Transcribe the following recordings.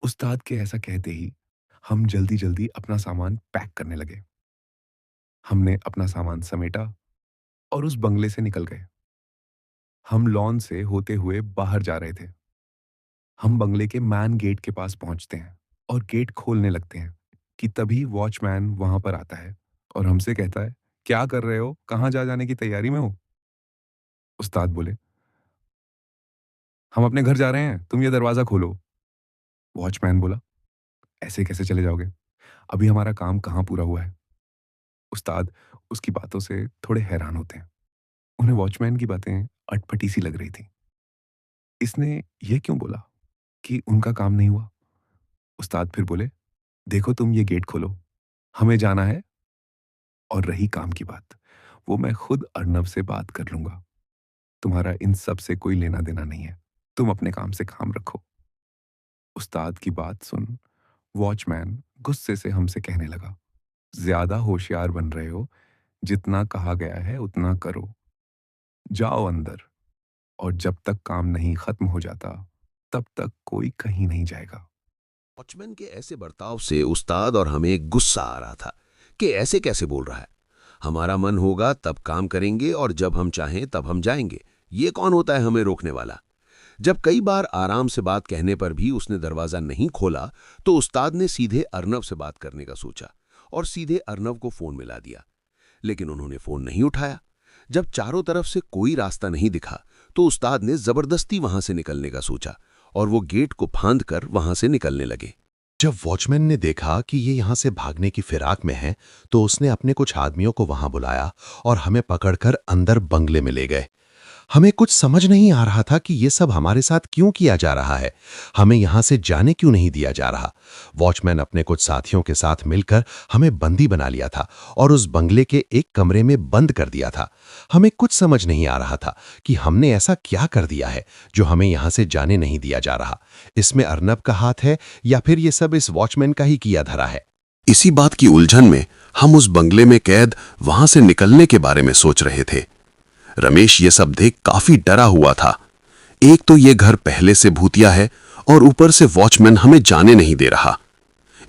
उस्ताद के ऐसा कहते ही हम जल्दी-जल्दी अपना सामान पैक करने लगे। हमने अपना सामान समेटा और उस बंगले से निकल गए। हम लॉन से होते हुए बाहर जा रहे थे। हम बंगले के मैन गेट के पास पहुंचते हैं और गेट खोलने लगते हैं कि तभी वॉचमैन वहां पर आता है और हमसे कहता है, "क्या कर रहे हो? कहाँ जा जाने की तैयारी में हो?" उस्ताद बोले, "हम अपने घर जा रहे हैं, तुम ये दरवाज़ा खोलो।" वॉचमैन बोला, "ऐसे कैसे चले जाओगे? अभी हमारा काम कहाँ पूरा हुआ है?" उस्ताद उसकी बातों से थोड़े हैरान होते हैं। उन्हें वॉचमैन की बातें अटपटी सी लग रही थी। इसने ये क्यों बोला कि उनका काम नहीं हुआ? उस्ताद फिर बोले, "देखो तुम ये गेट खोलो, हमें जाना है और रही काम की बात, वो मैं खुद अर्नब से बात कर लूँगा। तुम्हारा इन सब से कोई लेना-देना नहीं है। तुम अपने काम से काम रखो।" उस्ताद की बात सुन वॉचमैन गुस्से से हमसे कहने लगा, "ज़्यादा होशियार बन रहे हो, जितना कहा गया है उतना करो। जाओ अंदर और जब तक काम नहीं खत्म हो जाता, तब तक कोई कहीं नहीं जाएगा।" वॉचमैन के ऐसे बर्ताव से उस्ताद और हमें गुस्सा आ रहा था कि ऐसे कैसे बोल रहा है। हमारा मन होगा तब काम करेंगे और जब हम चाहें तब हम जाएंगे। ये कौन होता है हमें रोकने वाला? जब कई बार आराम से बात कहने पर भी उसने दरवाजा नहीं खोला, तो उस्ताद ने सीधे अर्नब से बात करने का सोचा और सीधे अर्नब को फोन मिला दिया। लेकिन उन्होंने फोन नहीं उठाया। जब चारों तरफ से कोई रास्ता नहीं दिखा, तो उस्ताद ने जबरदस्ती वहां से निकलने का सोचा और वो गेट को फांद कर वहां से निकलने लगे। जब वॉचमैन ने देखा कि ये यहां से भागने की फिराक में है, तो उसने अपने कुछ आदमियों को वहां बुलाया और हमें पकड़कर अंदर बंगले में ले गए। हमें कुछ समझ नहीं आ रहा था कि ये सब हमारे साथ क्यों किया जा रहा है। हमें यहां से जाने क्यों नहीं दिया जा रहा। वॉचमैन अपने कुछ साथियों के साथ मिलकर हमें बंदी बना लिया था और उस बंगले के एक कमरे में बंद कर दिया था। हमें कुछ समझ नहीं आ रहा था कि हमने ऐसा क्या कर दिया है जो हमें यहां से जाने नहीं दिया जा रहा। इसमें अर्नब का हाथ है या फिर ये सब इस वॉचमैन का ही किया धरा है। इसी बात की उलझन में हम उस बंगले में कैद वहां से निकलने के बारे में सोच रहे थे। रमेश ये सब देख काफी डरा हुआ था। एक तो ये घर पहले से भूतिया है और ऊपर से वॉचमैन हमें जाने नहीं दे रहा।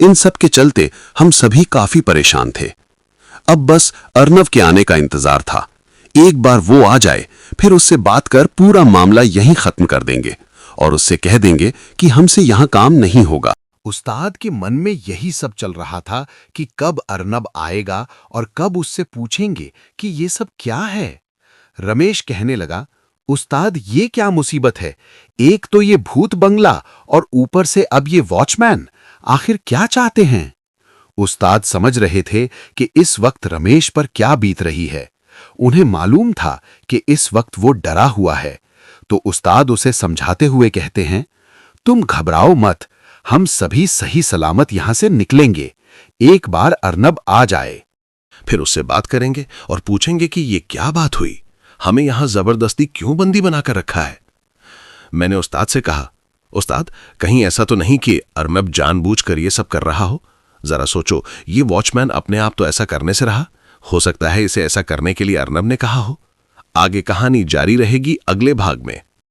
इन सब के चलते हम सभी काफी परेशान थे। अब बस अर्नब के आने का इंतजार था। एक बार वो आ जाए, फिर उससे बात कर पूरा मामला यहीं खत्म कर देंगे और उससे कह देंगे कि हमसे यहां काम नहीं होगा। उस्ताद के मन में यही सब चल रहा था कि कब अर्नब आएगा और कब उससे पूछेंगे कि ये सब क्या है। रमेश कहने लगा, "उस्ताद ये क्या मुसीबत है? एक तो ये भूत बंगला और ऊपर से अब ये वॉचमैन, आखिर क्या चाहते हैं?" उस्ताद समझ रहे थे कि इस वक्त रमेश पर क्या बीत रही है। उन्हें मालूम था कि इस वक्त वो डरा हुआ है, तो उस्ताद उसे समझाते हुए कहते हैं, "तुम घबराओ मत, हम सभी सही सलामत यहां से निकलेंगे। एक बार अर्नब आ जाए, फिर उससे बात करेंगे और पूछेंगे कि ये क्या बात हुई, हमें यहां जबरदस्ती क्यों बंदी बनाकर रखा है। मैंने उस्ताद से कहा, उस्ताद कहीं ऐसा तो नहीं कि अर्नब जानबूझकर ये सब कर रहा हो। जरा सोचो, ये वॉचमैन अपने आप तो ऐसा करने से रहा। हो सकता है इसे ऐसा करने के लिए अर्नब ने कहा हो। आगे कहानी जारी रहेगी अगले भाग में।